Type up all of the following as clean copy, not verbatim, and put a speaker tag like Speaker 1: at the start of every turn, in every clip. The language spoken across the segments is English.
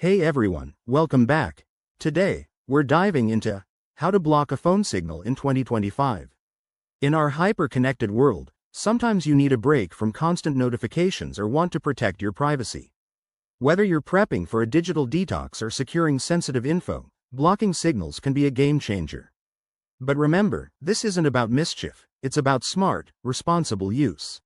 Speaker 1: Hey everyone, welcome back. Today, we're diving into how to block a phone signal in 2025. In our hyper-connected world, sometimes you need a break from constant notifications or want to protect your privacy. Whether you're prepping for a digital detox or securing sensitive info, blocking signals can be a game changer. But remember, this isn't about mischief, it's about smart, responsible use.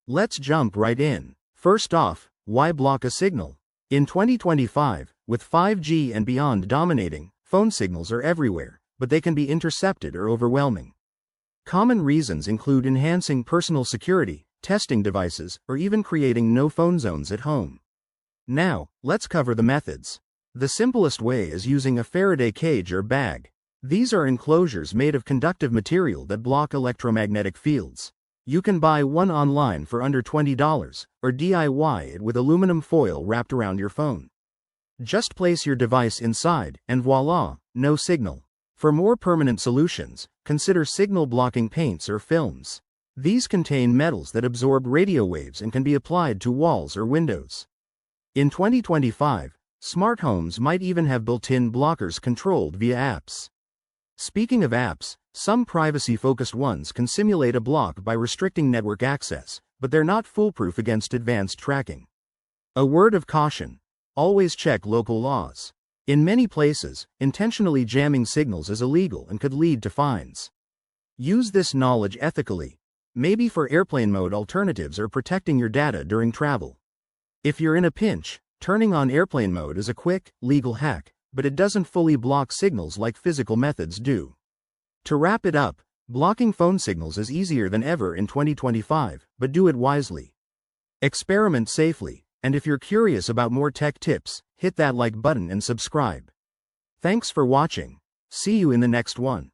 Speaker 1: Let's jump right in. First off, why block a signal? In 2025, with 5G and beyond dominating, phone signals are everywhere, but they can be intercepted or overwhelming. Common reasons include enhancing personal security, testing devices, or even creating no-phone zones at home. Now, let's cover the methods. The simplest way is using a Faraday cage or bag. These are enclosures made of conductive material that block electromagnetic fields. You can buy one online for under $20, or DIY it with aluminum foil wrapped around your phone. Just place your device inside, and voila, no signal. For more permanent solutions, consider signal-blocking paints or films. These contain metals that absorb radio waves and can be applied to walls or windows. In 2025, smart homes might even have built-in blockers controlled via apps. Speaking of apps, some privacy-focused ones can simulate a block by restricting network access, but they're not foolproof against advanced tracking. A word of caution: always check local laws. In many places, intentionally jamming signals is illegal and could lead to fines. Use this knowledge ethically, maybe for airplane mode alternatives or protecting your data during travel. If you're in a pinch, turning on airplane mode is a quick, legal hack, but it doesn't fully block signals like physical methods do. To wrap it up, blocking phone signals is easier than ever in 2025, but do it wisely. Experiment safely, and if you're curious about more tech tips, hit that like button and subscribe. Thanks for watching. See you in the next one.